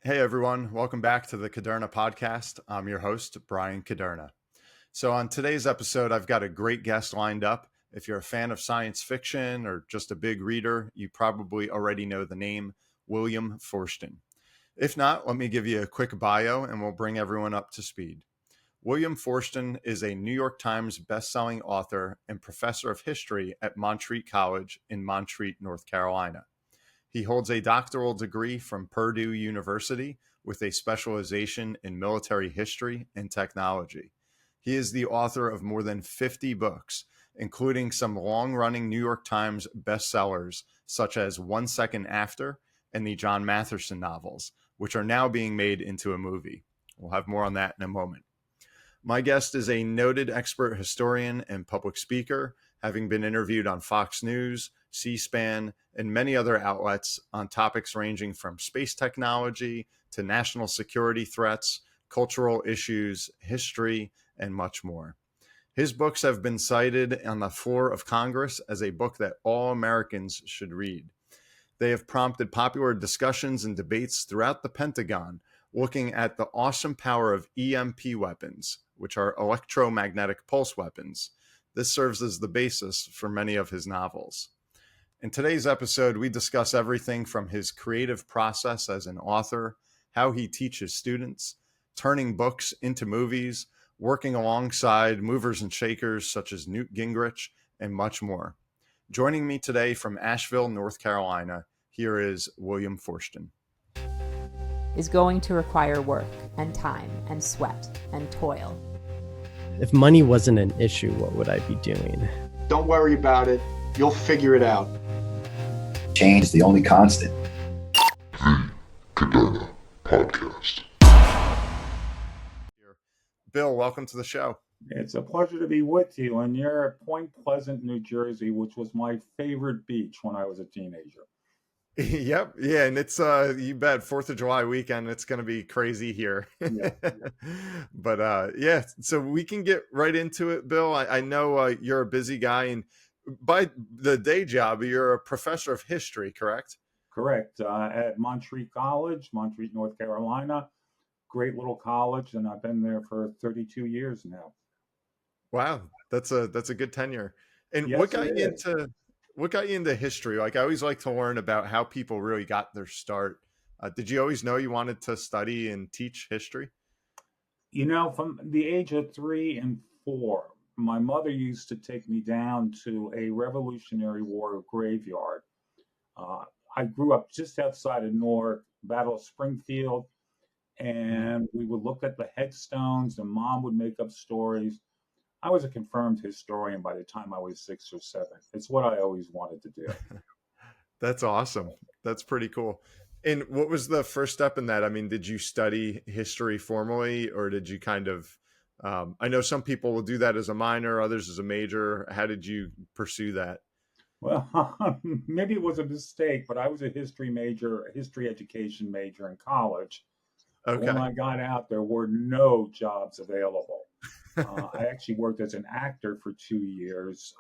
Hey everyone, welcome back to the Caderna podcast. I'm your host, Brian Caderna. So on today's episode, I've got a great guest lined up. If you're a fan of science fiction or just a big reader, you probably already know the name William Forstchen. If not, let me give you a quick bio and we'll bring everyone up to speed. William Forstchen is a New York Times bestselling author and professor of history at Montreat College in Montreat, North Carolina. He holds a doctoral degree from Purdue University with a specialization in military history and technology. He is the author of more than 50 books, including some long-running New York Times bestsellers such as 1 Second After and the John Matherson novels, which are now being made into a movie. We'll have more on that in a moment. My guest is a noted expert historian and public speaker, having been interviewed on Fox News, C-SPAN, and many other outlets on topics ranging from space technology to national security threats, cultural issues, history, and much more. His books have been cited on the floor of Congress as a book that all Americans should read. They have prompted popular discussions and debates throughout the Pentagon, looking at the awesome power of EMP weapons, which are electromagnetic pulse weapons. This serves as the basis for many of his novels. In today's episode, we discuss everything from his creative process as an author, how he teaches students, turning books into movies, working alongside movers and shakers such as Newt Gingrich, and much more. Joining me today from Asheville, North Carolina, here is William Forstchen. Is going to require work and time and sweat and toil. If money wasn't an issue, what would I be doing? Don't worry about it. You'll figure it out. Change is the only constant. The Caderna Podcast. Bill, welcome to the show. It's a pleasure to be with you. And you're at Point Pleasant, New Jersey, which was my favorite beach when I was a teenager. Yep. Yeah. And it's, you bet, 4th of July weekend, it's going to be crazy here. Yeah. But yeah, so we can get right into it, Bill. I know you're a busy guy, and by the day job, you're a professor of history, correct? Correct. At Montreat College, Montreat, North Carolina. Great little college, and I've been there for 32 years now. Wow. That's a good tenure. And Yes, what got you into history? Like, I always like to learn about how people really got their start. Did you always know you wanted to study and teach history? You know, from the age of 3 and 4, my mother used to take me down to a Revolutionary War graveyard. I grew up just outside of Newark, Battle of Springfield, and we would look at the headstones, and Mom would make up stories. I was a confirmed historian by the time I was 6 or 7. It's what I always wanted to do. That's awesome. That's pretty cool. And what was the first step in that? I mean, did you study history formally, or did you kind of, I know some people will do that as a minor, others as a major. How did you pursue that? Well, maybe it was a mistake, but I was a history major, a history education major in college. Okay. When I got out, there were no jobs available. I actually worked as an actor for 2 years,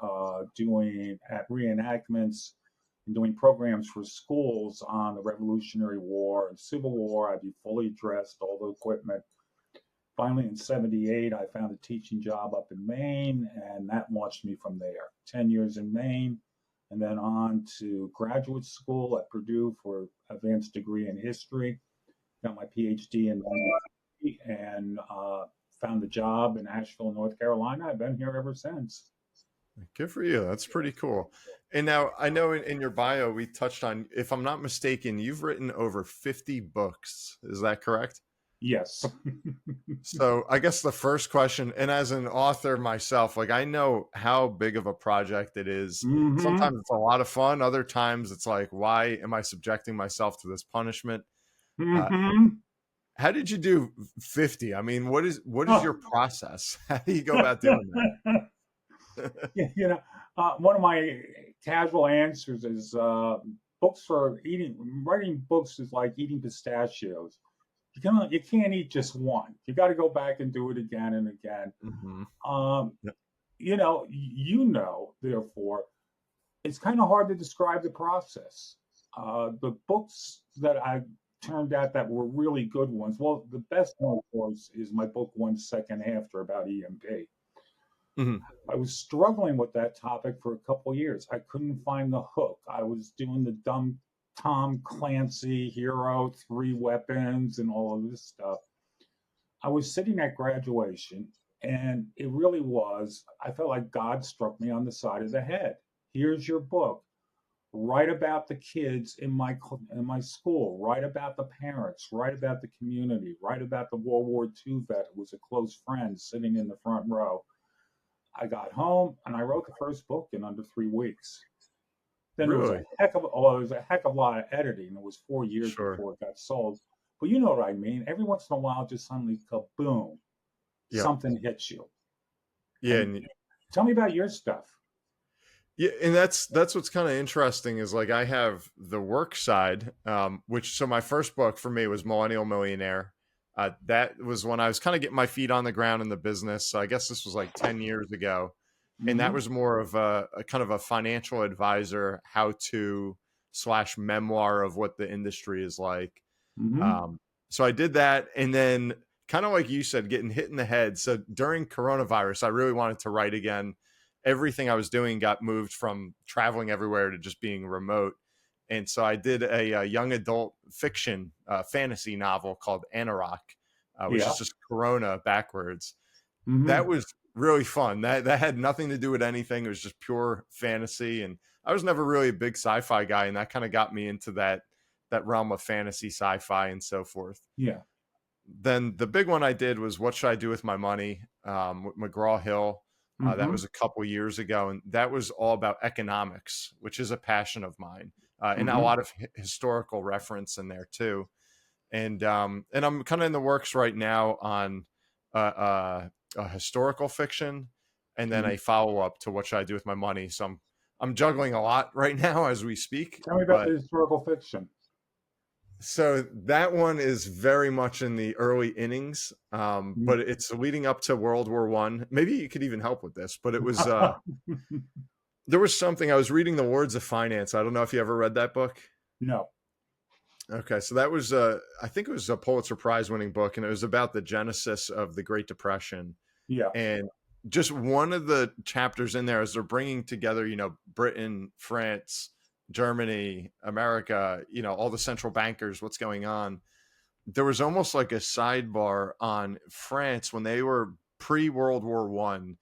doing reenactments and doing programs for schools on the Revolutionary War and Civil War. I'd be fully dressed, all the equipment. Finally, in 78, I found a teaching job up in Maine, and that launched me from there. 10 years in Maine, and then on to graduate school at Purdue for advanced degree in history. Got my PhD in and found a job in Asheville, North Carolina. I've been here ever since. Good for you. That's pretty cool. And now I know in your bio, we touched on, if I'm not mistaken, you've written over 50 books. Is that correct? Yes. So I guess the first question, and as an author myself, like, I know how big of a project it is. Mm-hmm. Sometimes it's a lot of fun. Other times it's like, why am I subjecting myself to this punishment? Mm-hmm. How did you do 50? I mean, what is your process? How do you go about doing that? You know, one of my casual answers is writing books is like eating pistachios. You can't eat just one. You got to go back and do it again and again. Mm-hmm. Therefore, it's kind of hard to describe the process. The books that I turned out that were really good ones. Well, the best one, of course, is my book 1 Second After about EMP. Mhm. I was struggling with that topic for a couple of years. I couldn't find the hook. I was doing the dumb Tom Clancy hero, 3 weapons, and all of this stuff. I was sitting at graduation, and it really was, I felt like God struck me on the side of the head. Here's your book. Write about the kids in my school. Write about the parents. Write about the community. Write about the World War II vet who was a close friend sitting in the front row. I got home and I wrote the first book in under 3 weeks. Then Really? there was a heck of a lot of editing. It was 4 years Sure. before it got sold. But you know what I mean. Every once in a while, just suddenly kaboom, Yeah. something hits you. Yeah. And tell me about your stuff. Yeah, and that's what's kind of interesting is like I have the work side, so my first book for me was Millennial Millionaire. That was when I was kind of getting my feet on the ground in the business. So I guess this was like 10 years ago. And that Mhm. was more of a kind of a financial advisor, how to / memoir of what the industry is like. Mhm. So I did that. And then kind of like you said, getting hit in the head. So during coronavirus, I really wanted to write again. Everything I was doing got moved from traveling everywhere to just being remote. And so I did a young adult fiction fantasy novel called Anorak, which Yeah. is just Corona backwards. Mhm. That was really fun. That had nothing to do with anything. It was just pure fantasy. And I was never really a big sci-fi guy. And that kind of got me into that realm of fantasy, sci-fi, and so forth. Yeah. Then the big one I did was What Should I Do with My Money with McGraw-Hill. That Mhm. was a couple years ago, and that was all about economics, which is a passion of mine, and a Mhm. lot of historical reference in there too. And I'm kind of in the works right now on a historical fiction, and then Mhm. a follow up to What Should I Do with My Money. So I'm juggling a lot right now as we speak. Tell me about the historical fiction. So that one is very much in the early innings, but it's leading up to World War I. Maybe you could even help with this, but it was there was something I was reading, The Words of Finance. I don't know if you ever read that book. No. Okay, so that was I think it was a Pulitzer Prize winning book, and it was about the genesis of the Great Depression. Yeah. And just one of the chapters in there is they're bringing together, Britain, France, Germany, America, all the central bankers, what's going on. There was almost like a sidebar on France when they were pre-World War One.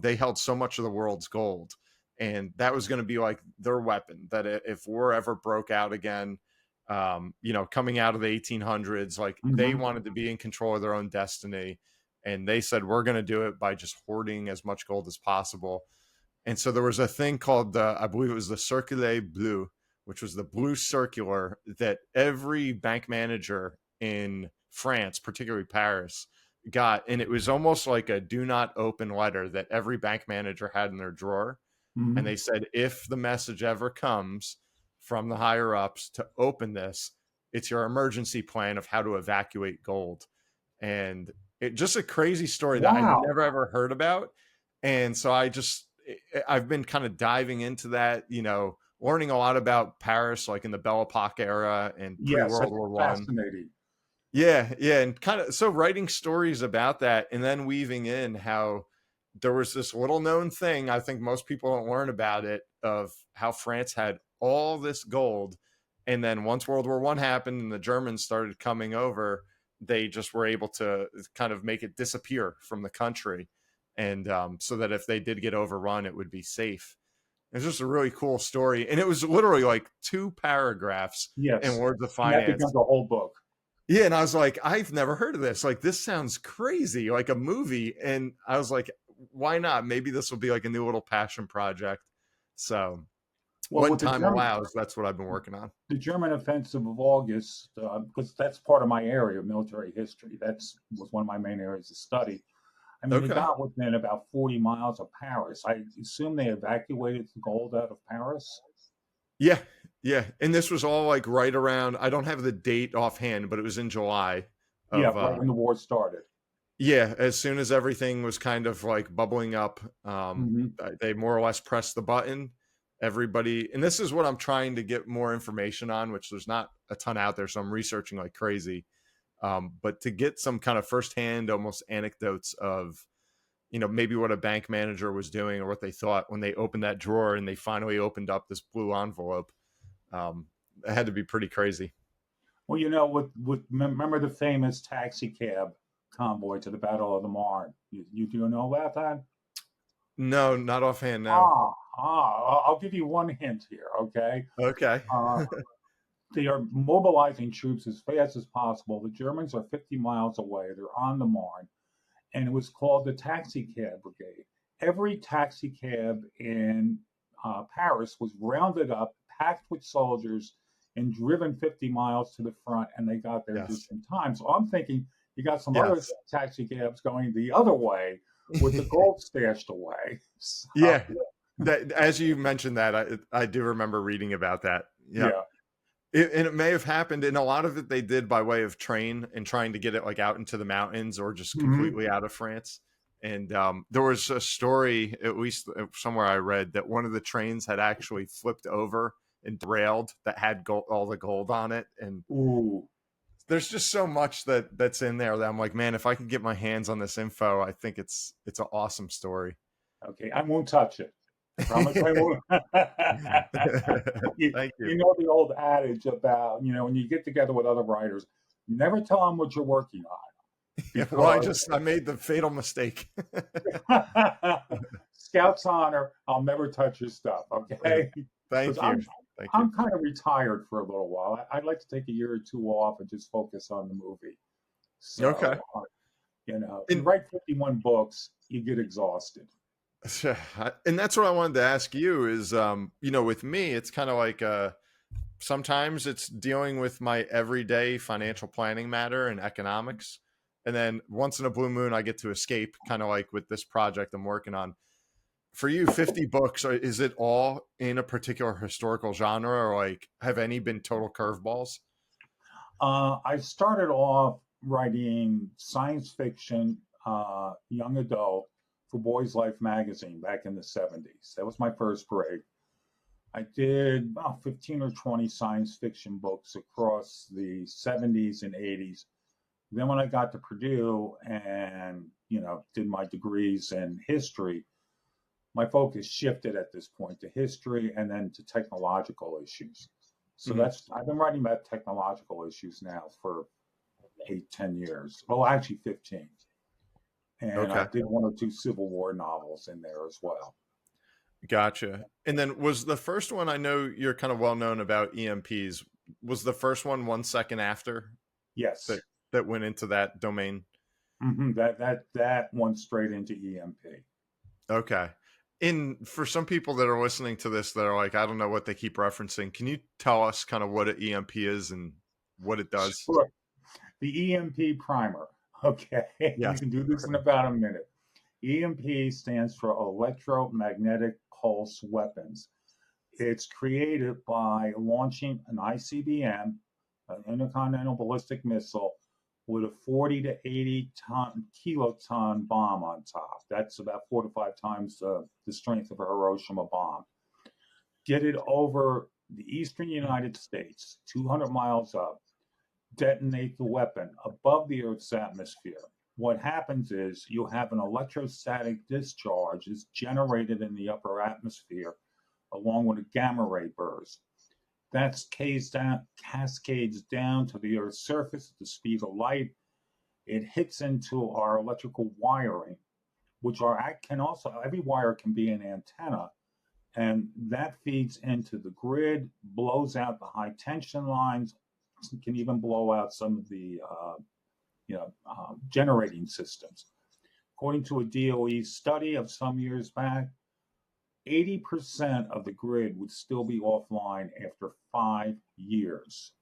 They held so much of the world's gold, and that was going to be like their weapon. That if war ever broke out again, coming out of the 1800s, like they Mhm. wanted to be in control of their own destiny, and they said we're going to do it by just hoarding as much gold as possible. And so there was a thing called I believe it was the Circular Bleu, which was the blue circular that every bank manager in France, particularly Paris, got. And it was almost like a do not open letter that every bank manager had in their drawer. Mhm. And they said, if the message ever comes from the higher ups to open this, it's your emergency plan of how to evacuate gold. And it just a crazy story that I Wow. never ever heard about. And so I've been kind of diving into that, learning a lot about Paris, like in the Belle Epoque era and Yes, pre-World that's War One. fascinating. Yeah, and kind of so writing stories about that, and then weaving in how there was this little known thing, I think most people don't learn about it, of how France had all this gold, and then once World War One happened and the Germans started coming over, they just were able to kind of make it disappear from the country, and so that if they did get overrun, it would be safe. It's just a really cool story, and it was literally like 2 paragraphs Yes. in Words of And that Finance. becomes a whole book. Yeah, and I was like, I've never heard of this. Like, this sounds crazy, like a movie. And I was like, why not? Maybe this will be like a new little passion project. So Well, when with time allows, that's what I've been working on. the German offensive of August, because that's part of my area of military history. Was one of my main areas of study. I mean, Okay. They got within about 40 miles of Paris. I assume they evacuated the gold out of Paris. Yeah. Yeah. And this was all like right around, I don't have the date offhand, but it was in July of, Right when the war started. Yeah, as soon as everything was kind of like bubbling up, Mhm. they more or less pressed the button, everybody, and this is what I'm trying to get more information on, which there's not a ton out there, so I'm researching like crazy. But to get some kind of firsthand, almost anecdotes of, maybe what a bank manager was doing or what they thought when they opened that drawer and they finally opened up this blue envelope. It had to be pretty crazy. Well, remember the famous taxi cab convoy to the Battle of the Marne? You do know about that? No, not offhand. No. I'll give you one hint here. Okay. Okay. They are mobilizing troops as fast as possible. The Germans are 50 miles away. They're on the Marne, and it was called the Taxi Cab Brigade. Every taxi cab in Paris was rounded up, packed with soldiers, and driven 50 miles to the front, and they got there just in time. So I'm thinking you got some other taxi cabs going the other way with the gold stashed away. So, yeah. That, as you mentioned that, I do remember reading about that. Yeah. And it may have happened, and a lot of it they did by way of train and trying to get it like out into the mountains or just completely out of France. And there was a story, at least somewhere I read, that one of the trains had actually flipped over and derailed that had all the gold on it. And there's just so much that's in there that I'm like, man, if I can get my hands on this info, I think it's an awesome story. Okay, I won't touch it. I promise I won't. Thank you. You know the old adage about, when you get together with other writers, never tell them what you're working on. Well, I made the fatal mistake. Scout's honor, I'll never touch your stuff, okay? Thank you. I'm kind of retired for a little while. I'd like to take a year or two off and just focus on the movie. So, okay. You write 51 books, you get exhausted. And that's what I wanted to ask you is, with me, it's kind of like sometimes it's dealing with my everyday financial planning matter and economics. And then once in a blue moon, I get to escape, kind of like with this project I'm working on. For you, 50 books, is it all in a particular historical genre, or like have any been total curveballs? I started off writing science fiction, young adult, for Boys Life magazine back in the 70s. That was my first break. I did about 15 or 20 science fiction books across the 70s and 80s. Then when I got to Purdue and, did my degrees in history, my focus shifted at this point to history and then to technological issues. So I've been writing about technological issues now for 8-10 years. Well, actually 15. And I did 1 or 2 Civil War novels in there as well. Gotcha. And then was the first one, I know you're kind of well known about EMPs, was the first one 1 second after? Yes. That went into that domain? That went straight into EMP. Okay. For some people that are listening to this that are like, I don't know what they keep referencing, can you tell us kind of what an EMP is and what it does? Sure. The EMP primer. Okay, You can do this in about a minute. EMP stands for electromagnetic pulse weapons. It's created by launching an ICBM, an intercontinental ballistic missile, with a 40 to 80 kiloton bomb on top. That's about 4 to 5 times the strength of a Hiroshima bomb. Get it over the eastern United States, 200 miles up. Detonate the weapon above the Earth's atmosphere. What happens is you have an electrostatic discharge is generated in the upper atmosphere along with a gamma ray burst. That cascades down to the Earth's surface at the speed of light. It hits into our electrical wiring, which every wire can be an antenna, and that feeds into the grid, blows out the high tension lines, can even blow out some of the generating systems. According to a DOE study of some years back, 80% of the grid would still be offline after 5 years.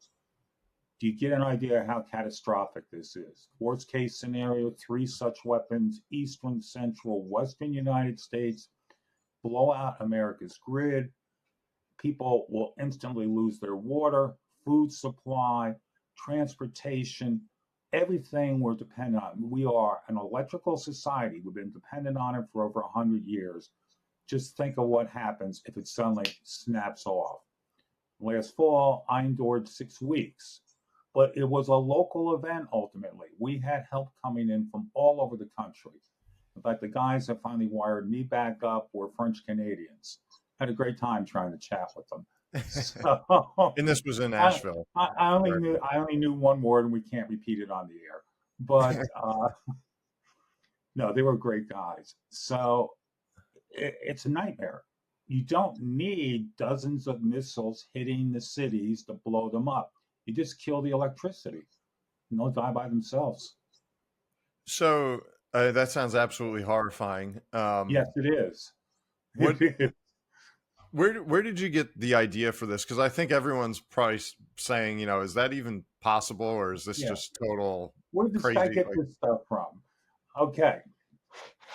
Do you get an idea how catastrophic this is? Worst case scenario, 3 such weapons, eastern, central, western United States, blow out America's grid. People will instantly lose their water, food supply, transportation, everything we're dependent on. We are an electrical society. We've been dependent on it for over 100 years. Just think of what happens if it suddenly snaps off. Last fall, I endured 6 weeks, but it was a local event ultimately. We had help coming in from all over the country. In fact, the guys that finally wired me back up were French Canadians. Had a great time trying to chat with them. So, And this was in I, Nashville. I only knew one word, and we can't repeat it on the air. But no, they were great guys. So it's a nightmare. You don't need dozens of missiles hitting the cities to blow them up. You just kill the electricity, and they'll die by themselves. So that sounds absolutely horrifying. Yes, it is. What? It is. Where did you get the idea for this? Because I think everyone's probably saying, is that even possible, or is this just total Where did this crazy? guy get this stuff from? Okay.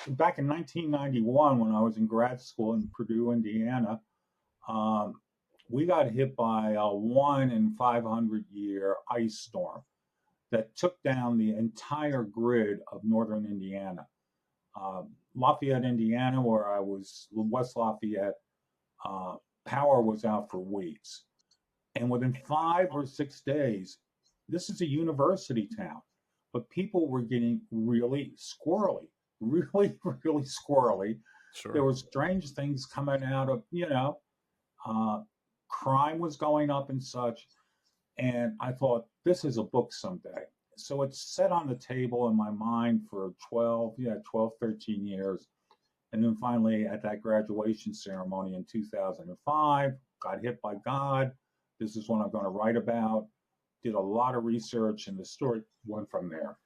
Back in 1991, when I was in grad school in Purdue, Indiana, we got hit by a 1 in 500 year ice storm that took down the entire grid of northern Indiana. Lafayette, Indiana, where I was, West Lafayette, power was out for weeks. And within 5 or 6 days, this is a university town, but people were getting really squirrely, really, really squirrely. Sure. There were strange things coming out of, crime was going up and such. And I thought, this is a book someday. So it's set on the table in my mind for 12, 13 years. And then finally, at that graduation ceremony in 2005, got hit by God. This is what I'm going to write about. Did a lot of research, and the story went from there.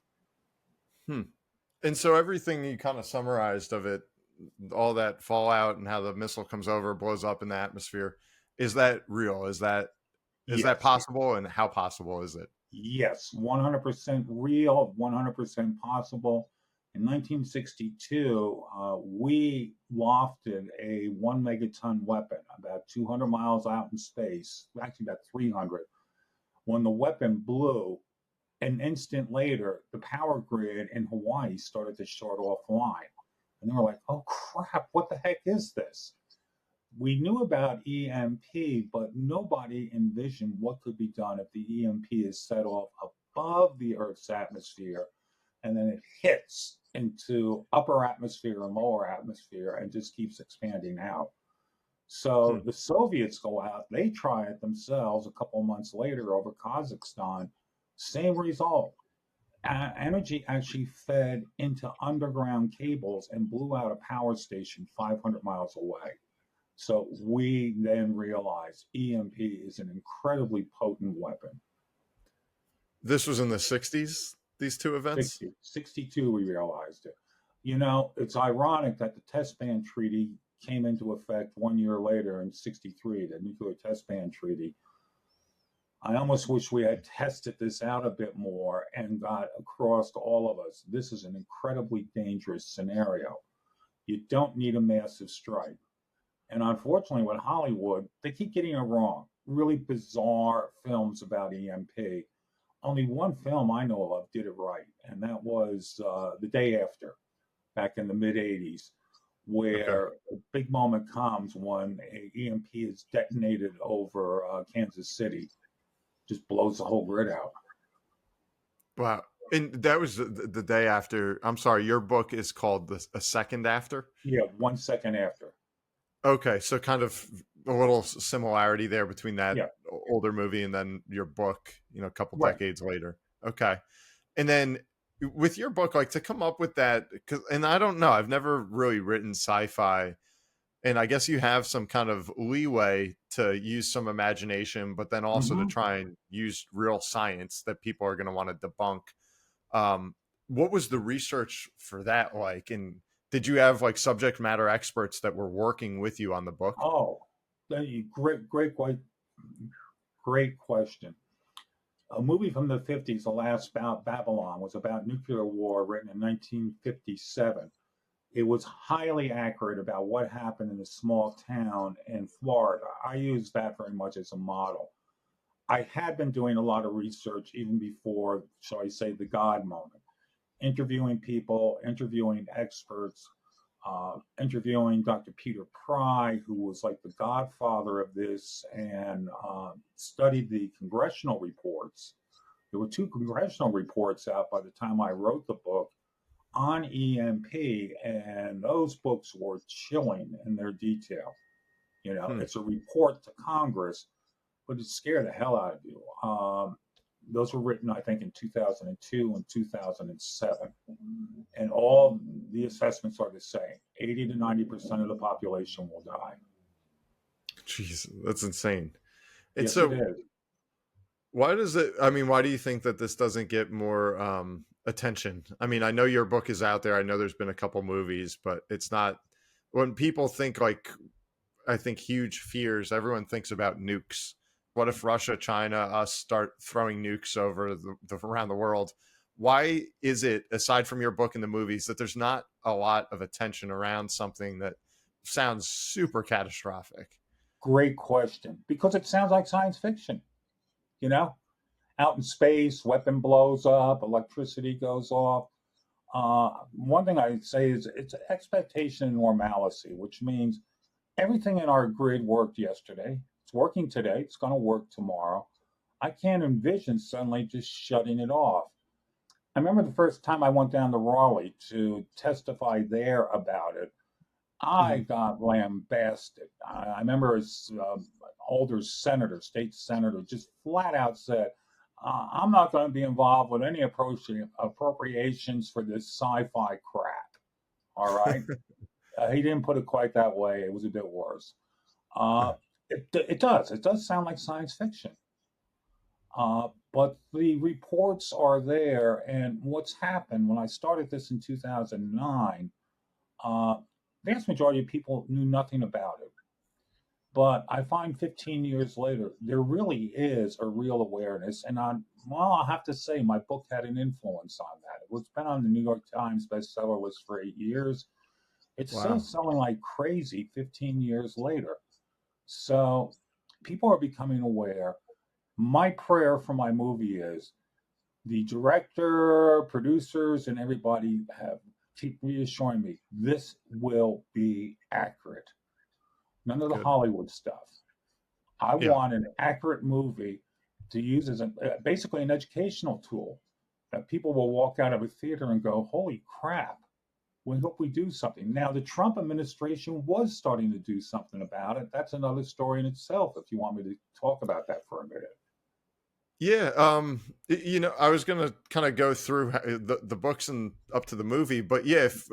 And so everything you kind of summarized of it, all that fallout and how the missile comes over, blows up in the atmosphere, is that real? Is that possible? And how possible is it? Yes, 100% real, 100% possible. In 1962, we lofted a 1 megaton weapon about 200 miles out in space, actually about 300. When the weapon blew, an instant later, the power grid in Hawaii started to shut offline. And they were like, oh crap, what the heck is this? We knew about EMP, but nobody envisioned what could be done if the EMP is set off above the Earth's atmosphere, and then it hits into upper atmosphere and lower atmosphere and just keeps expanding out. So the Soviets go out, they try it themselves a couple months later over Kazakhstan, same result. Energy actually fed into underground cables and blew out a power station 500 miles away. So we then realized EMP is an incredibly potent weapon. This was in the 60s, these two events? 62, we realized it. It's ironic that the Test Ban Treaty came into effect 1 year later in 63, the Nuclear Test Ban Treaty. I almost wish we had tested this out a bit more and got across to all of us. This is an incredibly dangerous scenario. You don't need a massive strike. And unfortunately, with Hollywood, they keep getting it wrong. Really bizarre films about EMP. Only one film I know of did it right, and that was The Day After, back in the mid-'80s, where a big moment comes when an EMP is detonated over Kansas City. Just blows the whole grid out. Wow. And that was the day after. I'm sorry, your book is called A Second After? Yeah, 1 second after. Okay, so kind of a little similarity there between that older movie and then your book, a couple decades later. Okay. And then with your book, like to come up with that, and I don't know, I've never really written sci-fi, and I guess you have some kind of leeway to use some imagination, but then also to try and use real science that people are going to want to debunk. What was the research for that like? And did you have like subject matter experts that were working with you on the book? Oh, great question. A movie from the 50s, The Last Babylon, was about nuclear war, written in 1957. It was highly accurate about what happened in a small town in Florida. I use that very much as a model. I had been doing a lot of research even before, shall I say, the God moment. Interviewing people, interviewing experts, interviewing Dr. Peter Pry, who was like the godfather of this, and studied the congressional reports. There were 2 congressional reports out by the time I wrote the book on EMP, and those books were chilling in their detail. It's a report to Congress, but it scared the hell out of you. Those were written, I think, in 2002 and 2007. And all the assessments are the same. 80 to 90% of the population will die. Jeez, that's insane. And Yes, so it is. why do you think that this doesn't get more attention? I mean, I know your book is out there. I know there's been a couple movies, but it's not, when people think I think huge fears, everyone thinks about nukes. What if Russia, China, us start throwing nukes over around the world? Why is it, aside from your book and the movies, that there's not a lot of attention around something that sounds super catastrophic? Great question. Because it sounds like science fiction. Out in space, weapon blows up, electricity goes off. One thing I'd say is it's an expectation of normalcy, which means everything in our grid worked yesterday. It's working today. It's going to work tomorrow. I can't envision suddenly just shutting it off. I remember the first time I went down to Raleigh to testify there about it. I got lambasted. I remember as older senator, state senator, just flat out said, I'm not going to be involved with any appropriations for this sci-fi crap. All right. He didn't put it quite that way. It was a bit worse. It does sound like science fiction. But the reports are there. And what's happened when I started this in 2009, the vast majority of people knew nothing about it. But I find 15 years later, there really is a real awareness. And I'll have to say my book had an influence on that. It's been on the New York Times bestseller list for 8 years. It's still selling like crazy 15 years later. So people are becoming aware. My prayer for my movie is the director, producers, and everybody keep reassuring me this will be accurate. None of the Hollywood stuff. I want an accurate movie to use as basically an educational tool that people will walk out of a theater and go, holy crap, we hope we do something. Now, the Trump administration was starting to do something about it. That's another story in itself, if you want me to talk about that for a minute. Yeah. I was going to kind of go through the books and up to the movie, but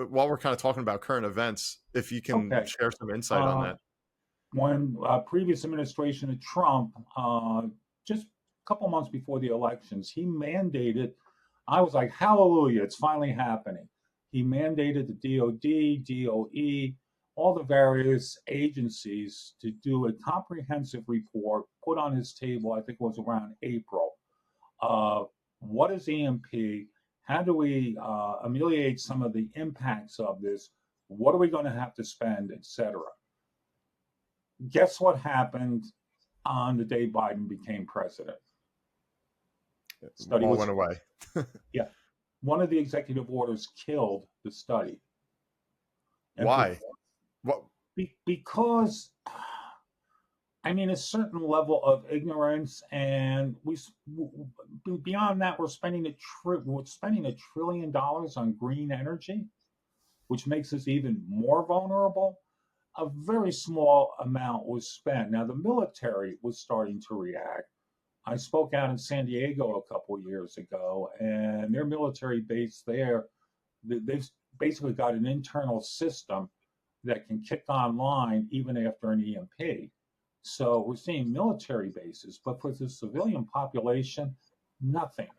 while we're kind of talking about current events, if you can share some insight on that. When previous administration of Trump, just a couple months before the elections, he mandated, I was like, hallelujah, it's finally happening. He mandated the DOD, DOE, all the various agencies to do a comprehensive report put on his table, I think it was around April. What is EMP? How do we ameliorate some of the impacts of this? What are we going to have to spend, et cetera? Guess what happened on the day Biden became president? Study went away. Yeah. One of the executive orders killed the study. And why? Because, a certain level of ignorance, and beyond that, we're spending $1 trillion on green energy, which makes us even more vulnerable. A very small amount was spent. Now, the military was starting to react. I spoke out in San Diego a couple of years ago, and their military base there, they've basically got an internal system that can kick online even after an EMP. So we're seeing military bases, but for the civilian population, nothing.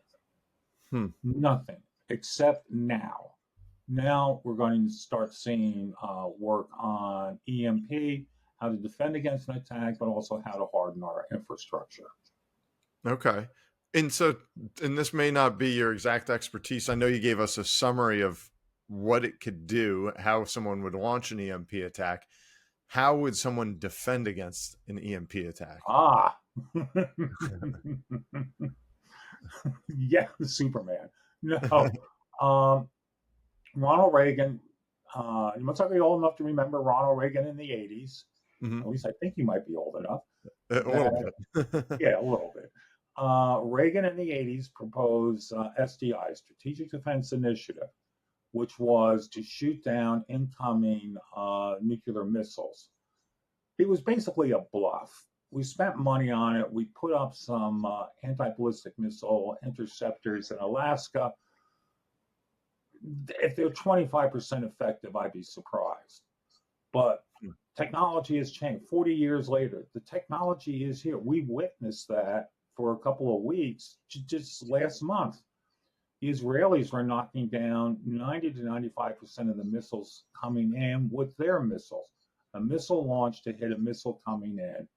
Nothing, except now. Now we're going to start seeing work on EMP, how to defend against an attack, but also how to harden our infrastructure. Okay. And this may not be your exact expertise. I know you gave us a summary of what it could do, how someone would launch an EMP attack. How would someone defend against an EMP attack? Yeah, Superman. No. Ronald Reagan You must not be old enough to remember Ronald Reagan in the 80s. Hmm. At least I think you might be old enough. A little bit. Yeah, a little bit. Reagan in the 80s proposed SDI, Strategic Defense Initiative, which was to shoot down incoming nuclear missiles. It was basically a bluff. We spent money on it. We put up some anti-ballistic missile interceptors in Alaska. If they're 25% effective, I'd be surprised. But technology has changed. 40 years later, the technology is here. We witnessed that for a couple of weeks just last month. The Israelis were knocking down 90 to 95% of the missiles coming in with their missiles. A missile launch to hit a missile coming in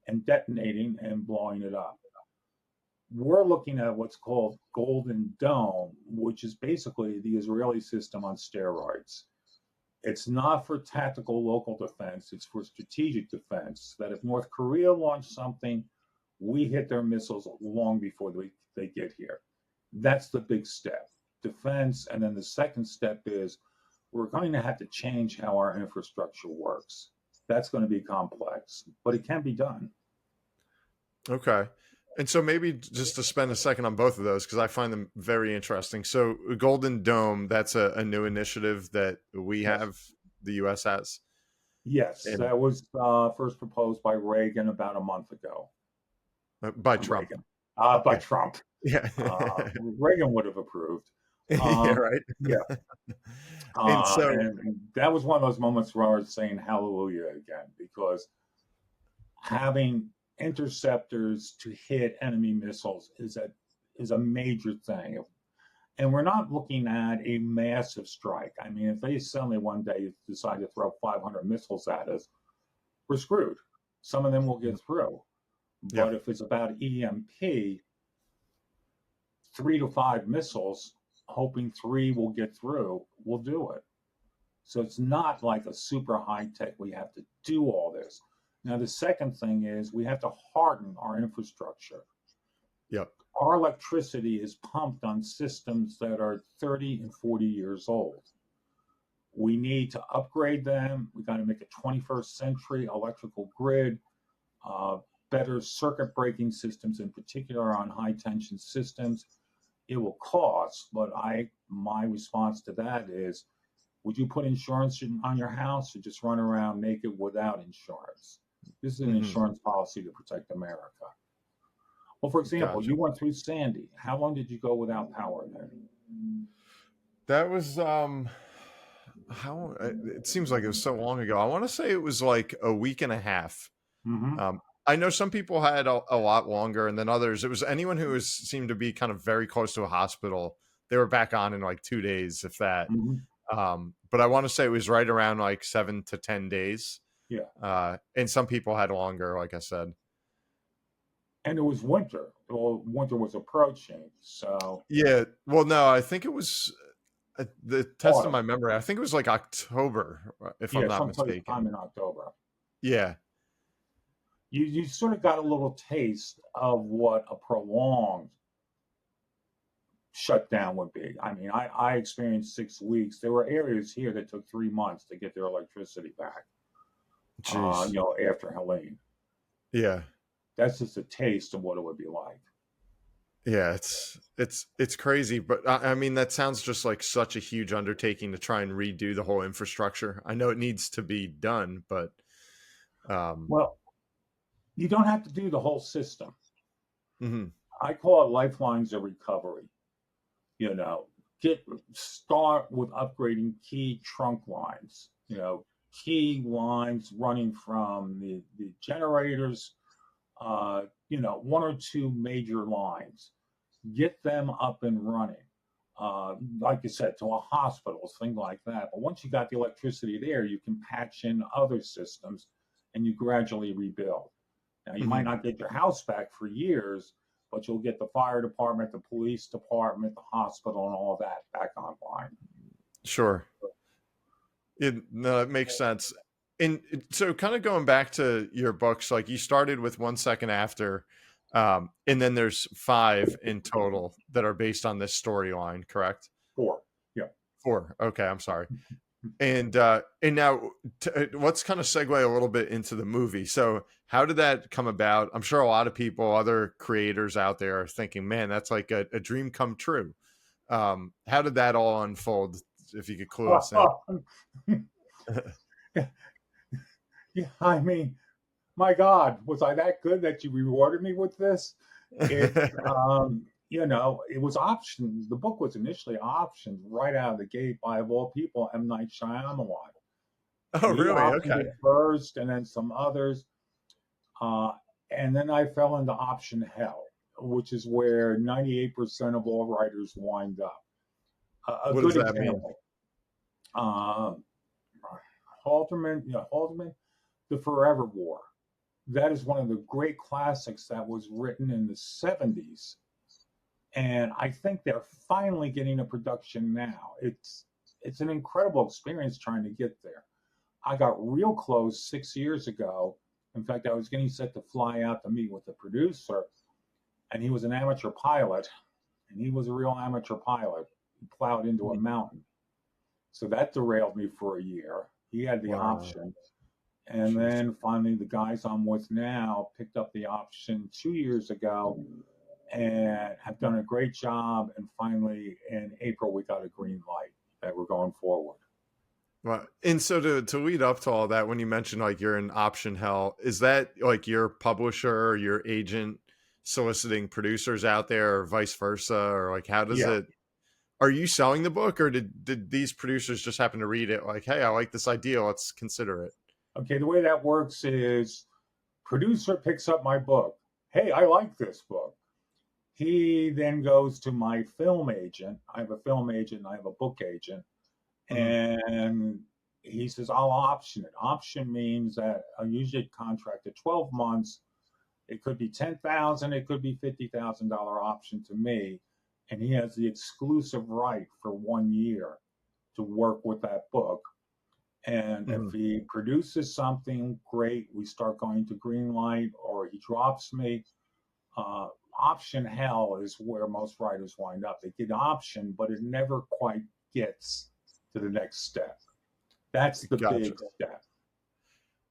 and detonating and blowing it up. We're looking at what's called Golden Dome, which is basically the Israeli system on steroids. It's not for tactical local defense, it's for strategic defense, that if North Korea launched something, we hit their missiles long before they get here. That's the big step, defense. And then the second step is we're going to have to change how our infrastructure works. That's going to be complex, but it can be done. Okay. And so maybe just to spend a second on both of those, because I find them very interesting. So Golden Dome, that's a new initiative that we have, the U.S. has. Yes, And that was first proposed by Reagan about a month ago. by Trump. By Trump. Yeah. Reagan would have approved. Yeah, right. Yeah. And so and that was one of those moments where I was saying hallelujah again, because having interceptors to hit enemy missiles is a major thing. And we're not looking at a massive strike. I mean, if they suddenly one day decide to throw 500 missiles at us, we're screwed. Some of them will get through. But if it's about EMP, 3 to 5 missiles, hoping 3 will get through, we'll do it. So it's not like a super high tech, we have to do all this. Now, the second thing is we have to harden our infrastructure. Yep. Our electricity is pumped on systems that are 30 and 40 years old. We need to upgrade them. We got to make a 21st century electrical grid, better circuit breaking systems, in particular on high tension systems. It will cost, but my response to that is, would you put insurance on your house or just run around naked without insurance? This is an insurance policy to protect America. Well, for example, you went through Sandy. How long did you go without power then? that was it seems like it was so long ago. I want to say it was like a week and a half. Mm-hmm. I know some people had a lot longer, and then others, it was anyone who seemed to be kind of very close to a hospital. They were back on in like 2 days, if that. Mm-hmm. But I want to say it was right around like 7 to 10 days. Yeah. And some people had longer, like I said. And it was winter. Well, winter was approaching. So Yeah. Well, no, I think it was the test of autumn. my memory. I think it was like October, if I'm not sometime mistaken. time in October. Yeah. You sort of got a little taste of what a prolonged shutdown would be. I mean, I experienced 6 weeks. There were areas here that took 3 months to get their electricity back. Jeez. After Helene. Yeah. That's just a taste of what it would be like. Yeah, it's crazy, but I mean that sounds just like such a huge undertaking to try and redo the whole infrastructure. I know it needs to be done, but well, you don't have to do the whole system. Mm-hmm. I call it lifelines of recovery. Start with upgrading key trunk lines. Key lines running from the generators. 1 or 2 major lines, get them up and running. Like you said, to a hospital, things like that. But once you got the electricity there, you can patch in other systems and you gradually rebuild. Now, you might not get your house back for years, but you'll get the fire department, the police department, the hospital, and all that back online. Sure. No, it makes sense. And so kind of going back to your books, like you started with 1 Second After, and then there's 5 in total that are based on this storyline, correct? 4. Yeah. 4. Okay. I'm sorry. And now let's kind of segue a little bit into the movie. So how did that come about? I'm sure a lot of people, other creators out there, are thinking, man, that's like a dream come true. How did that all unfold? If you could clue us in. Yeah, I mean, my God, was I that good that you rewarded me with this? It, it was optioned. The book was initially optioned right out of the gate by, of all people, M. Night Shyamalan. Oh, He really? optioned Okay. it first, and then some others. And then I fell into option hell, which is where 98% of all writers wind up. A What good does that mean? example. Haldeman, The Forever War. That is one of the great classics that was written in the 70s. And I think they're finally getting a production now. It's an incredible experience trying to get there. I got real close 6 years ago. In fact, I was getting set to fly out to meet with the producer, and he was an amateur pilot, and he was a real amateur pilot. He plowed into a mountain. So that derailed me for a year. He had the option. And then finally, the guys I'm with now picked up the option 2 years ago and have done a great job. And finally, in April, we got a green light that we're going forward. Well, and so to lead up to all that, when you mentioned like you're in option hell, is that like your publisher or your agent soliciting producers out there, or vice versa, or like how does it? Are you selling the book, or did these producers just happen to read it? Like, hey, I like this idea, let's consider it. Okay, the way that works is producer picks up my book. Hey, I like this book. He then goes to my film agent. I have a film agent and I have a book agent. And he says, I'll option it. Option means that I usually contract at 12 months. It could be $10,000, it could be $50,000 option to me. And he has the exclusive right for 1 year to work with that book. And if he produces something great, we start going to green light, or he drops me. Option hell is where most writers wind up. They get option, but it never quite gets to the next step. That's the big step.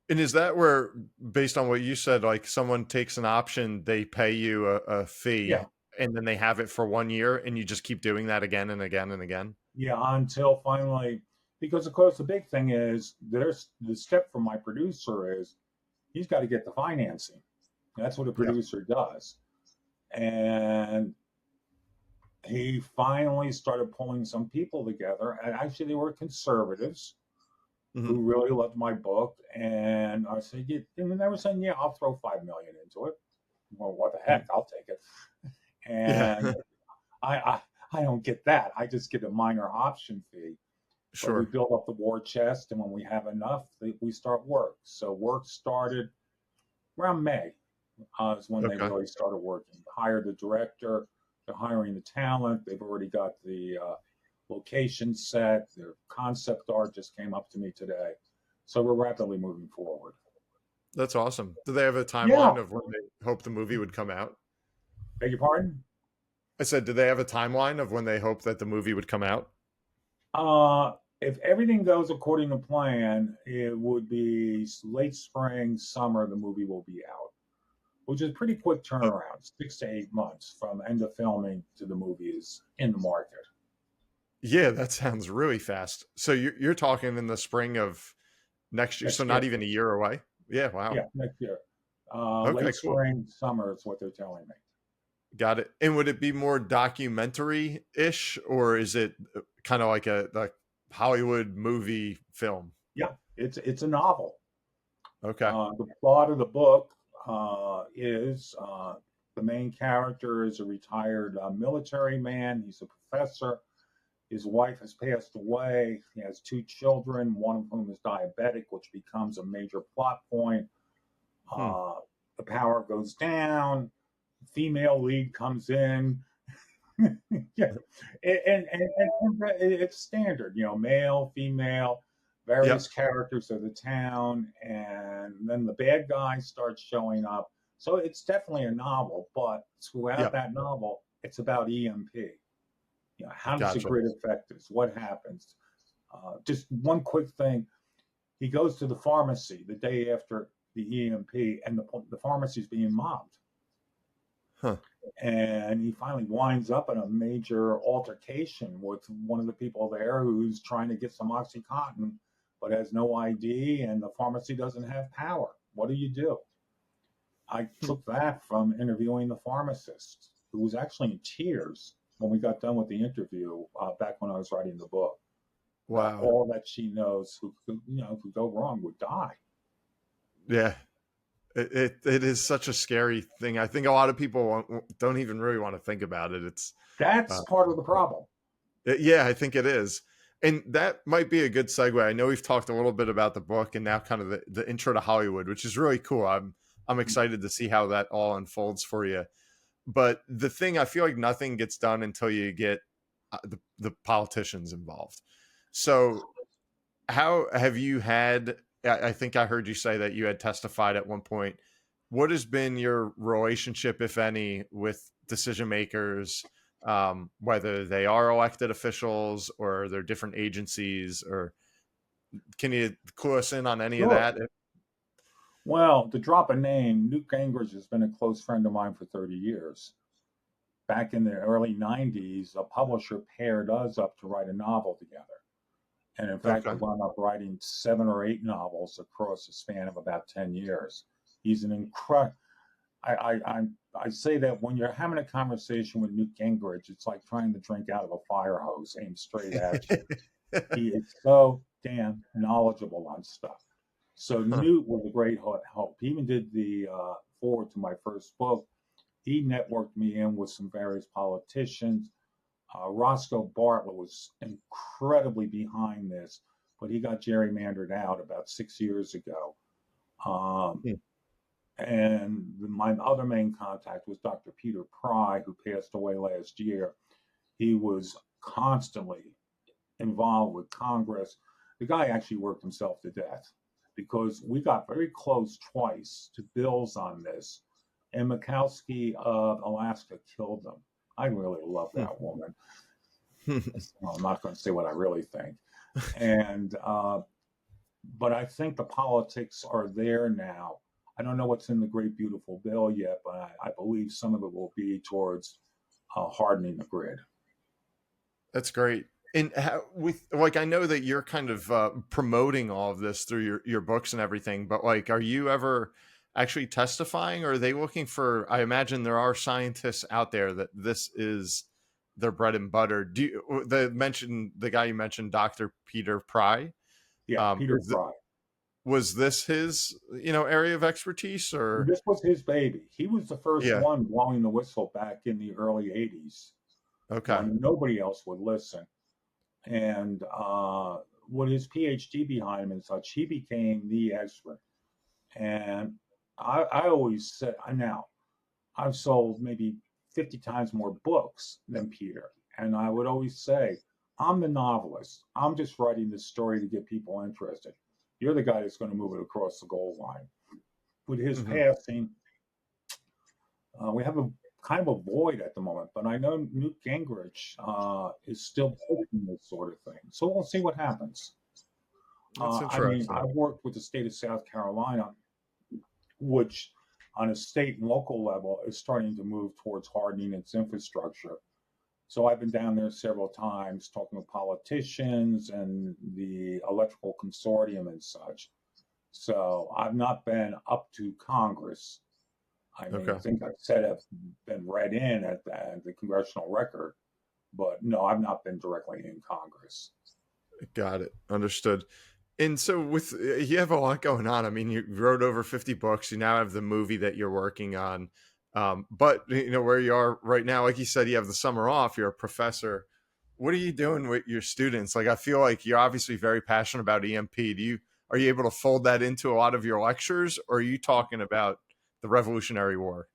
And is that where, based on what you said, like someone takes an option, they pay you a fee, and then they have it for 1 year, and you just keep doing that again and again and again? Yeah, until finally, because of course the big thing is, there's the step from my producer is he's got to get the financing. That's what a producer does. And he finally started pulling some people together, and actually they were conservatives who really loved my book. And I said, and they were saying, yeah, I'll throw $5 million into it. Well, what the heck? I'll take it. And I don't get that. I just get a minor option fee. But we build up the war chest, and when we have enough, we start work. So work started around May is when they really started working. Hired the director. They're hiring the talent. They've already got the location set. Their concept art just came up to me today. So we're rapidly moving forward. That's awesome. Do they have a timeline of when they hope the movie would come out? Beg your pardon? I said, do they have a timeline of when they hope that the movie would come out? If everything goes according to plan, it would be late spring, summer, the movie will be out, which is a pretty quick turnaround, 6 to 8 months from end of filming to the movie is in the market. Yeah, that sounds really fast. So you're talking in the spring of next year, so not even a year away? Yeah, wow. Yeah, next year. Late spring, summer is what they're telling me. Got it. And would it be more documentary-ish, or is it kind of like a Hollywood movie film? Yeah, it's a novel. Okay. The plot of the book is the main character is a retired military man. He's a professor. His wife has passed away. He has 2 children, one of whom is diabetic, which becomes a major plot point. The power goes down. Female lead comes in. Yeah, and it's standard, male, female, various characters of the town, and then the bad guys start showing up. So it's definitely a novel, but throughout that novel, it's about EMP. How does the grid affect us? What happens? Just one quick thing. He goes to the pharmacy the day after the EMP, and the pharmacy's being mobbed. Huh. And he finally winds up in a major altercation with one of the people there who's trying to get some Oxycontin, but has no ID, and the pharmacy doesn't have power. What do you do? I took that from interviewing the pharmacist, who was actually in tears when we got done with the interview back when I was writing the book. Wow. All that she knows who could go wrong would die. Yeah. It is such a scary thing. I think a lot of people don't even really want to think about it. That's part of the problem. Yeah, I think it is. And that might be a good segue. I know we've talked a little bit about the book and now kind of the intro to Hollywood, which is really cool. I'm excited to see how that all unfolds for you. But the thing, I feel like nothing gets done until you get the politicians involved. So how have you had, I think I heard you say that you had testified at one point. What has been your relationship, if any, with decision makers, whether they are elected officials or they're different agencies, or can you clue us in on any of that? Well, to drop a name, Newt Gingrich has been a close friend of mine for 30 years. Back in the early 90s, a publisher paired us up to write a novel together. And in fact, I wound up writing 7 or 8 novels across a span of about 10 years. He's an incredible. I say that when you're having a conversation with Newt Gingrich, it's like trying to drink out of a fire hose aimed straight at you. He is so damn knowledgeable on stuff. So Newt was a great help. He even did the foreword to my first book. He networked me in with some various politicians. Roscoe Bartlett was incredibly behind this, but he got gerrymandered out about 6 years ago. And my other main contact was Dr. Peter Pry, who passed away last year. He was constantly involved with Congress. The guy actually worked himself to death because we got very close twice to bills on this, and Murkowski of Alaska killed them. I really love that woman. Well, I'm not going to say what I really think. And but I think the politics are there now. I don't know what's in the Great Beautiful Bill yet, but I believe some of it will be towards hardening the grid. That's great. And I know that you're kind of promoting all of this through your books and everything, but like, are you ever actually testifying, or are they looking for, I imagine there are scientists out there that this is their bread and butter. The guy you mentioned, Dr. Peter Pry? Yeah, Peter Pry. Was this his, area of expertise, or? This was his baby. He was the first one blowing the whistle back in the early 80s. Okay. When nobody else would listen. And with his PhD behind him and such, he became the expert. And I always said, now, I've sold maybe 50 times more books than Peter. And I would always say, I'm the novelist. I'm just writing this story to get people interested. You're the guy that's going to move it across the goal line. With his passing, we have a kind of a void at the moment, but I know Newt Gingrich is still pushing this sort of thing. So we'll see what happens. I've worked with the state of South Carolina, which on a state and local level is starting to move towards hardening its infrastructure. So I've been down there several times talking with politicians and the electrical consortium and such. So I've not been up to Congress. I mean, I think I've said I've been read in at the congressional record, but no, I've not been directly in Congress. Got it. Understood. And so you have a lot going on. I mean, you wrote over 50 books. You now have the movie that you're working on. But where you are right now, like you said, you have the summer off, you're a professor. What are you doing with your students? Like, I feel like you're obviously very passionate about EMP. Are you able to fold that into a lot of your lectures, or are you talking about the Revolutionary War?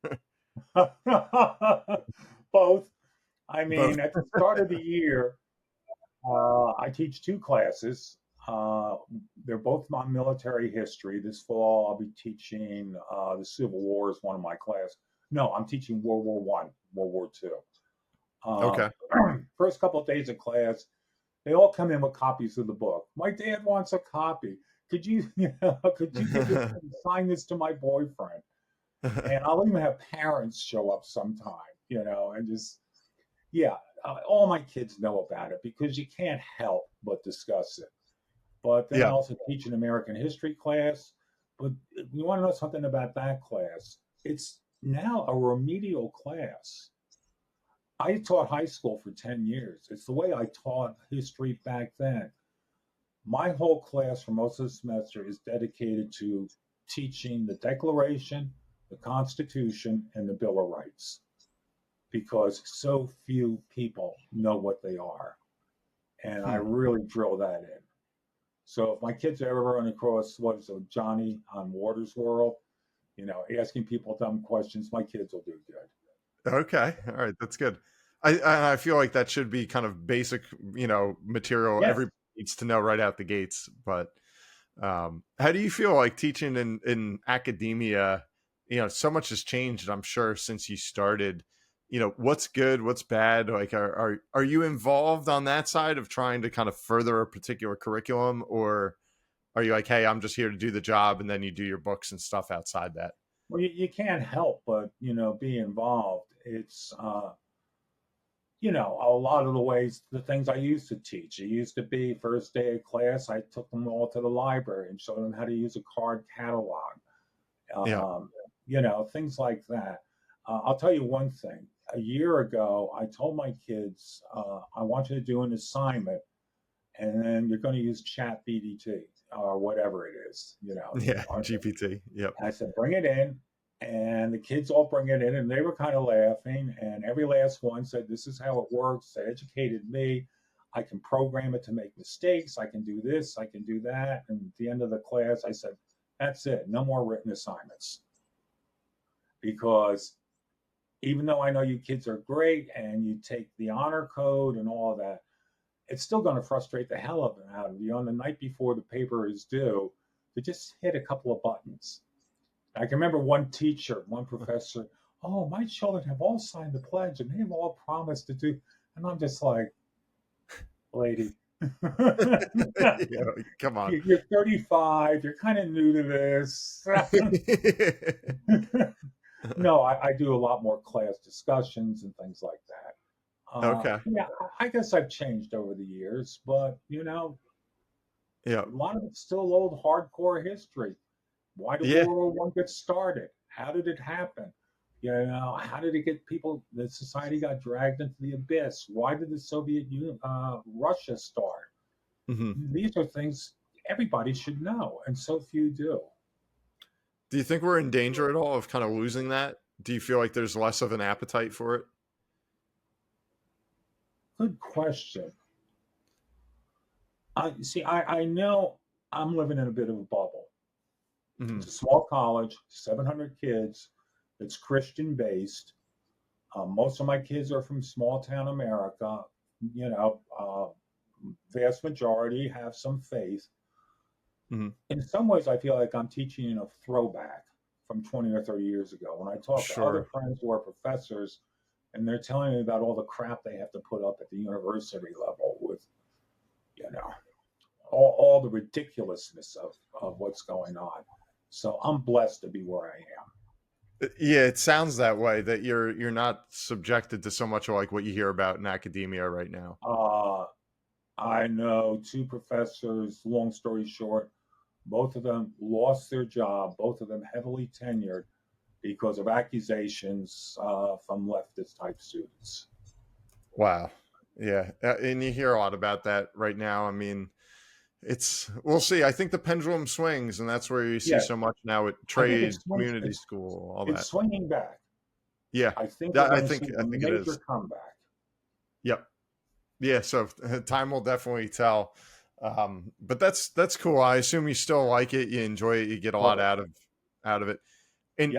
Both. I mean, at the start of the year, I teach 2 classes. They're both on military history. This fall, I'll be teaching the Civil War is one of my classes. No, I'm teaching World War I, World War II. Okay. First couple of days of class, They all come in with copies of the book. My dad wants a copy. Could you, could you give this and sign this to my boyfriend? And I'll even have parents show up sometime, and just, yeah, all my kids know about it because you can't help but discuss it. But then I Yeah. also teach an American history class. But you want to know something about that class? It's now a remedial class. I taught high school for 10 years. It's the way I taught history back then. My whole class for most of the semester is dedicated to teaching the Declaration, the Constitution, and the Bill of Rights because so few people know what they are. And I really drill that in. So if my kids ever run across Johnny on Waters World, asking people dumb questions, my kids will do good. Okay. All right. That's good. I feel like that should be kind of basic, material Yes. everybody needs to know right out the gates. But how do you feel like teaching in academia? So much has changed, I'm sure, since you started. What's good, what's bad? Like, are you involved on that side of trying to kind of further a particular curriculum, or are you like, hey, I'm just here to do the job, and then you do your books and stuff outside that? Well, you can't help but, be involved. It's, a lot of the things I used to teach. It used to be first day of class, I took them all to the library and showed them how to use a card catalog. Yeah. Things like that. I'll tell you one thing. A year ago, I told my kids, I want you to do an assignment, and then you're going to use Chat BDT or whatever it is, Yeah. GPT. Yep. I said, bring it in. And the kids all bring it in, and they were kind of laughing. And every last one said, this is how it works. They educated me. I can program it to make mistakes. I can do this. I can do that. And at the end of the class, I said, that's it. No more written assignments. Because even though I know you kids are great and you take the honor code and all of that, it's still going to frustrate the hell out of you on the night before the paper is due to just hit a couple of buttons. I can remember one professor, oh, my children have all signed the pledge and they have all promised to do. And I'm just like, lady, Come on. You're 35. You're kind of new to this. No, I do a lot more class discussions and things like that. Okay. Yeah, I guess I've changed over the years, but Yeah. a lot of it's still old hardcore history. Why did World War I get started? How did it happen? How did it get people? The society got dragged into the abyss. Why did the Soviet Union, Russia start? Mm-hmm. These are things everybody should know, and so few do. Do you think we're in danger at all of kind of losing that? Do you feel like there's less of an appetite for it? Good question. I know I'm living in a bit of a bubble. Mm-hmm. It's a small college, 700 kids. It's Christian based. Most of my kids are from small town America. Vast majority have some faith. Mm-hmm. In some ways, I feel like I'm teaching a throwback from 20 or 30 years ago. When I talk to other friends who are professors, and they're telling me about all the crap they have to put up at the university level with, all the ridiculousness of what's going on. So I'm blessed to be where I am. Yeah, it sounds that way, that you're not subjected to so much of like what you hear about in academia right now. I know two professors, long story short, both of them lost their job, both of them heavily tenured because of accusations from leftist type students. Wow. Yeah. And you hear a lot about that right now. I mean, we'll see. I think the pendulum swings, and that's where you see so much now with trade, community school, all that. It's swinging back. Yeah. I think I think a major comeback. Yep. Yeah. So time will definitely tell. But that's cool. I assume you still like it. You enjoy it. You get a lot out of it. And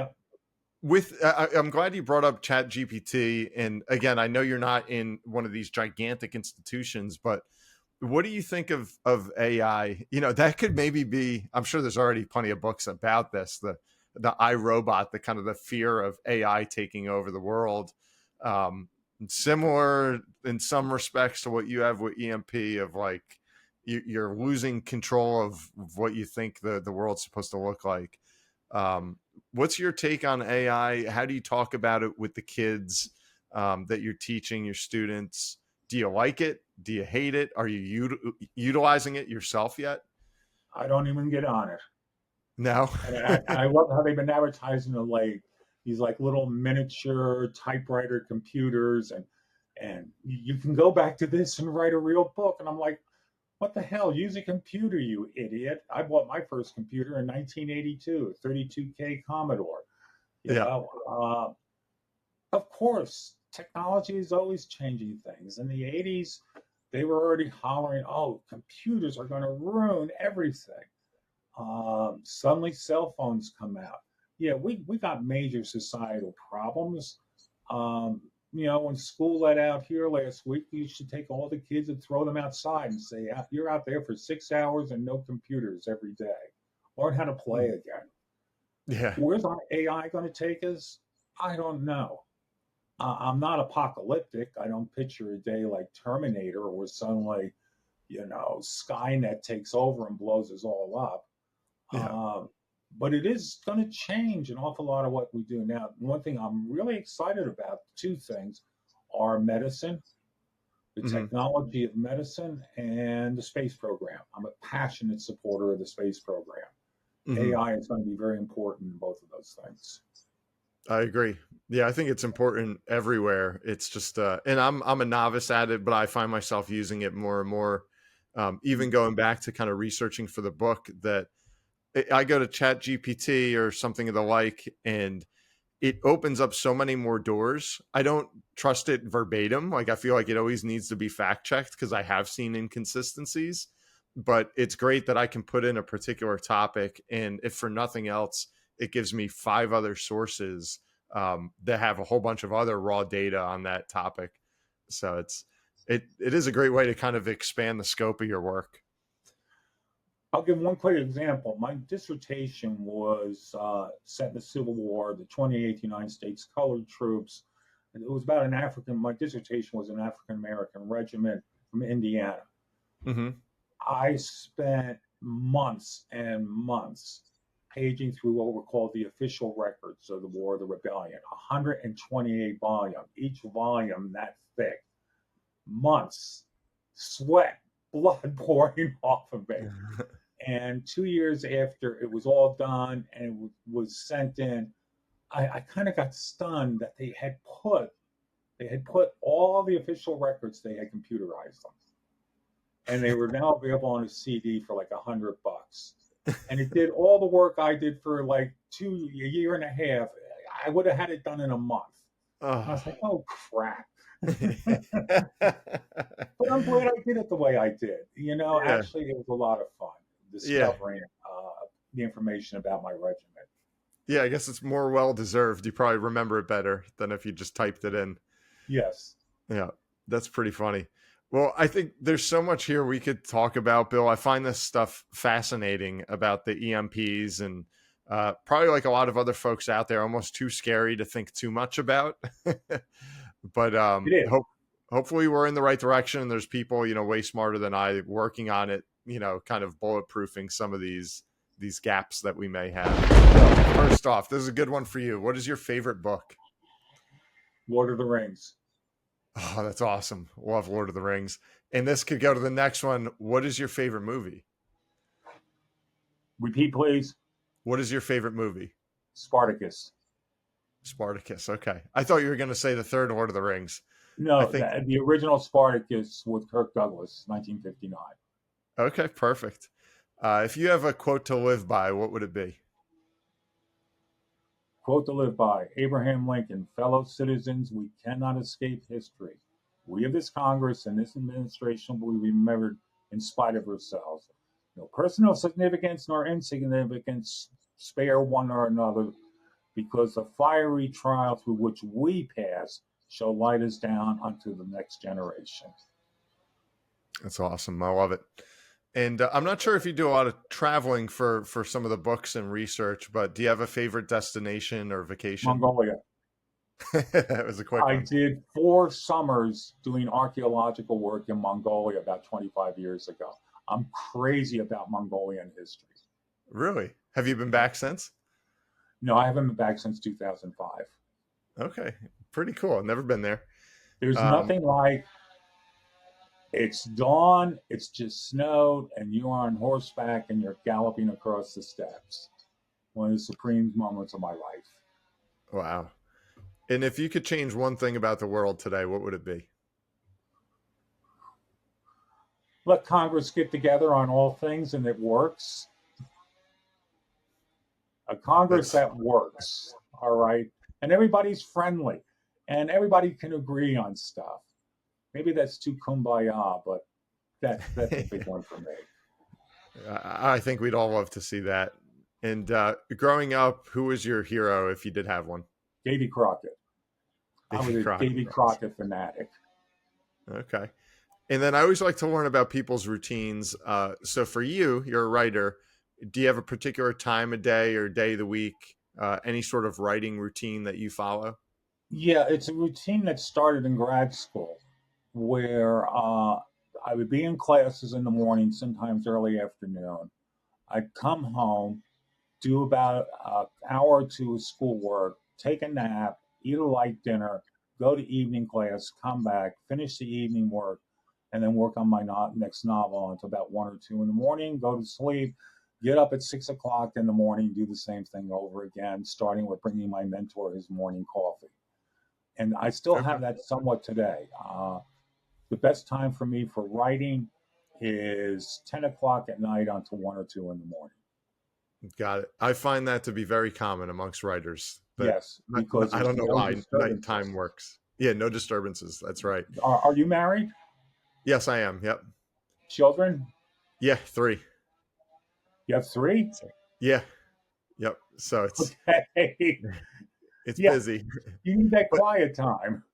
I'm glad you brought up Chat GPT. And again, I know you're not in one of these gigantic institutions, but what do you think of AI? That could maybe be, I'm sure there's already plenty of books about this, the iRobot, the kind of the fear of AI taking over the world. similar in some respects to what you have with EMP of like you're losing control of what you think the world's supposed to look like. What's your take on AI? How do you talk about it with the kids that you're teaching your students? Do you like it? Do you hate it? Are you utilizing it yourself yet? I don't even get on it. No. And I love how they've been advertising these like little miniature typewriter computers, and you can go back to this and write a real book. And I'm like, what the hell? Use a computer, you idiot. I bought my first computer in 1982, a 32K Commodore. You Yeah. know, of course, technology is always changing things. In the 80s, they were already hollering, oh, computers are going to ruin everything. Suddenly cell phones come out. Yeah, we got major societal problems. When school let out here last week, you should take all the kids and throw them outside and say, you're out there for 6 hours and no computers every day. Learn how to play again. Yeah. Where's our AI going to take us? I don't know. I'm not apocalyptic. I don't picture a day like Terminator where suddenly, Skynet takes over and blows us all up. Yeah. But it is going to change an awful lot of what we do now. One thing I'm really excited about, two things, are medicine, the technology of medicine, and the space program. I'm a passionate supporter of the space program. AI is going to be very important in both of those things. I agree. Yeah, I think it's important everywhere. It's just, and I'm a novice at it, but I find myself using it more and more. Even going back to kind of researching for the book, that I go to Chat GPT or something of the like, and it opens up so many more doors. I don't trust it verbatim. Like I feel like it always needs to be fact checked because I have seen inconsistencies, but it's great that I can put in a particular topic, and if for nothing else, it gives me 5 other sources that have a whole bunch of other raw data on that topic. So it is a great way to kind of expand the scope of your work. I'll give one quick example. My dissertation was set in the Civil War, the 28th United States Colored Troops. And it was about my dissertation was an African-American regiment from Indiana. I spent months and months paging through what were called the official records of the War of the Rebellion, 128 volumes, each volume that thick. Months, sweat, blood pouring off of me. And 2 years after it was all done and it was sent in, I kind of got stunned that they had put all the official records, they had computerized them, and they were now available on a CD for like $100. And it did all the work I did for like a year and a half. I would have had it done in a month. I was like, oh crap. But I'm glad I did it the way I did. Actually, it was a lot of fun discovering the information about my regiment. Yeah, I guess it's more well-deserved. You probably remember it better than if you just typed it in. Yes. Yeah, that's pretty funny. Well, I think there's so much here we could talk about, Bill. I find this stuff fascinating about the EMPs, and probably like a lot of other folks out there, almost too scary to think too much about. But hopefully we're in the right direction, and there's people, way smarter than I working on it, kind of bulletproofing some of these gaps that we may have. So, first off, this is a good one for you. What is your favorite book? Lord of the Rings. Oh, that's awesome. Love Lord of the Rings. And this could go to the next one. What is your favorite movie? Repeat, please. What is your favorite movie? Spartacus. Spartacus. Okay. I thought you were going to say the third Lord of the Rings. No, the original Spartacus with Kirk Douglas, 1959. Okay, perfect. If you have a quote to live by, what would it be? Quote to live by, Abraham Lincoln, fellow citizens, we cannot escape history. We of this Congress and this administration will be remembered in spite of ourselves. No personal significance nor insignificance spare one or another, because the fiery trial through which we pass shall light us down unto the next generation. That's awesome. I love it. And I'm not sure if you do a lot of traveling for some of the books and research, but do you have a favorite destination or vacation? Mongolia. That was a quick I one. did 4 summers doing archaeological work in Mongolia about 25 years ago. I'm crazy about Mongolian history. Really? Have you been back since? No, I haven't been back since 2005. Okay, pretty cool. Never been there. There's Um, nothing like it's dawn, it's just snowed, and you are on horseback and you're galloping across the steppes. One of the supreme moments of my life. wow. And if you could change one thing about the world today, what would it be? Let Congress get together on all things and it works. A Congress That's that works, all right? And everybody's friendly and everybody can agree on stuff. Maybe that's too kumbaya, but that's a big one for me. I think we'd all love to see that. And growing up, who was your hero if you did have one? Davy Crockett. I was Davy a Crockett. Davy Crockett fanatic. Okay. And then I always like to learn about people's routines. So for you, you're a writer. Do you have a particular time of day or day of the week, any sort of writing routine that you follow? Yeah, it's a routine that started in grad school where I would be in classes in the morning, sometimes early afternoon. I'd come home, do about an hour or two of schoolwork, take a nap, eat a light dinner, go to evening class, come back, finish the evening work, and then work on my next novel until about 1 or 2 in the morning, go to sleep, get up at 6 o'clock in the morning, do the same thing over again, starting with bringing my mentor his morning coffee. And I still Okay. have that somewhat today. The best time for me for writing is 10 o'clock at night until 1 or 2 in the morning. Got it. I find that to be very common amongst writers, but Yes, because I there's don't know no why disturbances. nighttime works. Yeah, no disturbances. That's right. Are you married? Yes, I am. Yep. Children? Yeah, 3. You have 3? Yeah. Yep. So Okay. it's Yeah, busy. you need that But quiet time.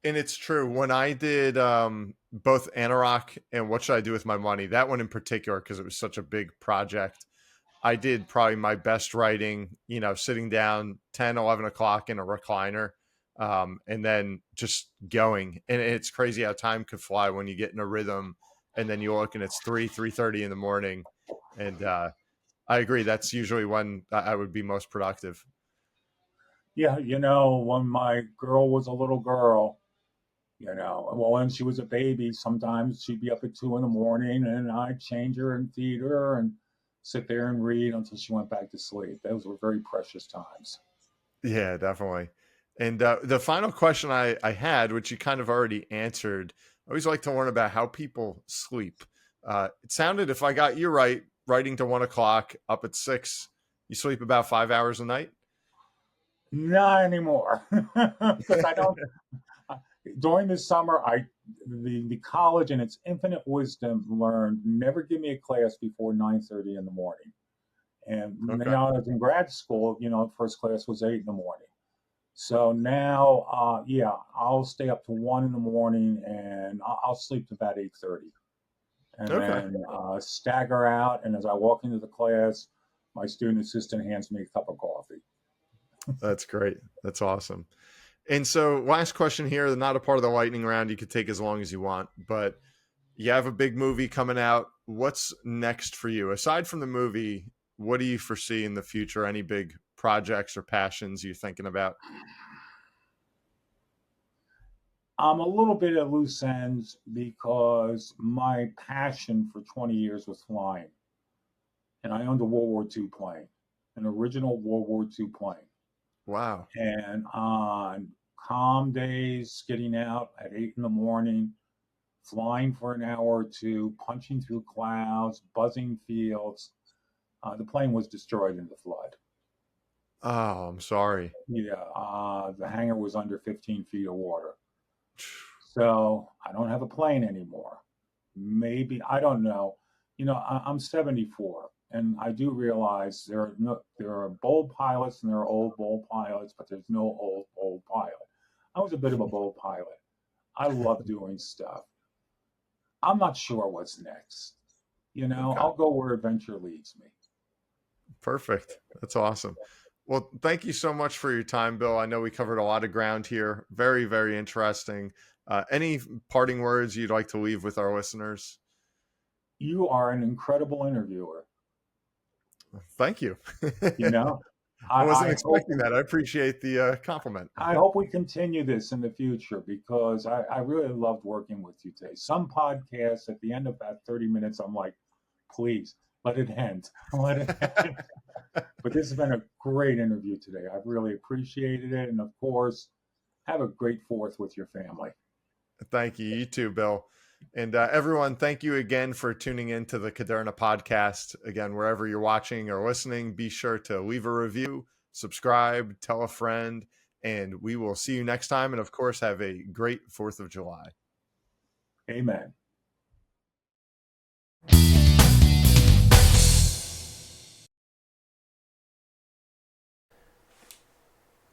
and it's true. When I did both Anorak and What Should I Do with My Money, that one in particular, because it was such a big project, I did probably my best writing, sitting down 10, 11 o'clock in a recliner, and then just going. And it's crazy how time could fly when you get in a rhythm and then you look and it's 3:30 in the morning. And I agree. That's usually when I would be most productive. Yeah, when my girl was a little girl, well, when she was a baby, sometimes she'd be up at 2 in the morning and I'd change her and feed her and sit there and read until she went back to sleep. Those were very precious times. Yeah, definitely. And the final question I had, which you kind of already answered, I always like to learn about how people sleep. It sounded, if I got you right, writing to 1 o'clock, up at 6, you sleep about 5 hours a night? Not anymore, because I don't. During the summer, the college in its infinite wisdom learned never give me a class before 9:30 in the morning. And Okay. now I was in grad school, first class was 8 in the morning. So now, yeah, I'll stay up to 1 in the morning and I'll sleep to about 8:30, and Okay. then stagger out. And as I walk into the class, my student assistant hands me a cup of coffee. That's great. That's awesome. And so, last question here, not a part of the lightning round. You could take as long as you want, but you have a big movie coming out. What's next for you? Aside from the movie, what do you foresee in the future? Any big projects or passions you're thinking about? I'm a little bit at loose ends because my passion for 20 years was flying. And I owned a World War II plane, an original World War II plane. Wow. And on calm days, getting out at 8 in the morning, flying for an hour or two, punching through clouds, buzzing fields. The plane was destroyed in the flood. Oh, I'm sorry. Yeah, the hangar was under 15 feet of water. So I don't have a plane anymore. Maybe, I don't know. I'm 74, and I do realize there are bold pilots and there are old bold pilots, but there's no old pilot. I was a bit of a bold pilot. I love doing stuff. I'm not sure what's next. Okay. I'll go where adventure leads me. Perfect. That's awesome. Well, thank you so much for your time, Bill. I know we covered a lot of ground here. Very, very interesting. Any parting words you'd like to leave with our listeners? You are an incredible interviewer. Thank you. You know, I wasn't I expecting hope, that. I appreciate the compliment. I hope we continue this in the future because I really loved working with you today. Some podcasts at the end of that 30 minutes, I'm like, please let it end. Let it end. But this has been a great interview today. I've really appreciated it. And of course, have a great 4th with your family. Thank you. You too, Bill. And everyone, thank you again for tuning in to the Caderna podcast. Again, wherever you're watching or listening, be sure to leave a review, subscribe, tell a friend, and we will see you next time. And of course, have a great 4th of July. Amen.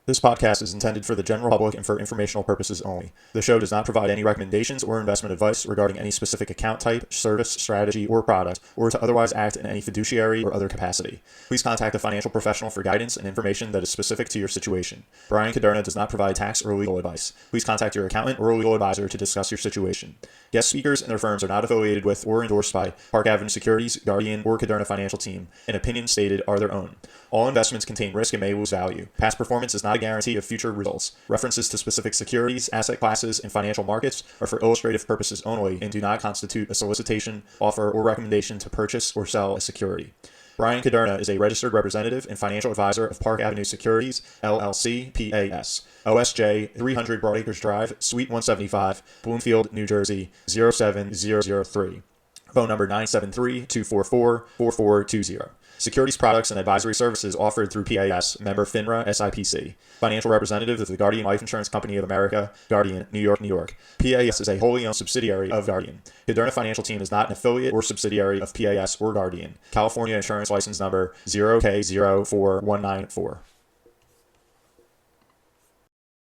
This podcast is intended for the general public and for informational purposes only. The show does not provide any recommendations or investment advice regarding any specific account type, service, strategy, or product, or to otherwise act in any fiduciary or other capacity. Please contact a financial professional for guidance and information that is specific to your situation. Brian Caderna does not provide tax or legal advice. Please contact your accountant or legal advisor to discuss your situation. Guest speakers and their firms are not affiliated with or endorsed by Park Avenue Securities, Guardian, or Caderna Financial Team, and opinions stated are their own. All investments contain risk and may lose value. Past performance is not a guarantee of future results. References to specific securities, asset classes, and financial markets are for illustrative purposes only and do not constitute a solicitation, offer, or recommendation to purchase or sell a security. Brian Caderna is a registered representative and financial advisor of Park Avenue Securities, LLC, PAS. OSJ 300 Broadacres Drive, Suite 175, Bloomfield, New Jersey, 07003. Phone number 973-244-4420. Securities products and advisory services offered through PAS, member FINRA, SIPC. Financial representative of the Guardian Life Insurance Company of America, Guardian, New York, New York. PAS is a wholly owned subsidiary of Guardian. Caderna Financial Team is not an affiliate or subsidiary of PAS or Guardian. California Insurance License Number 0K04194.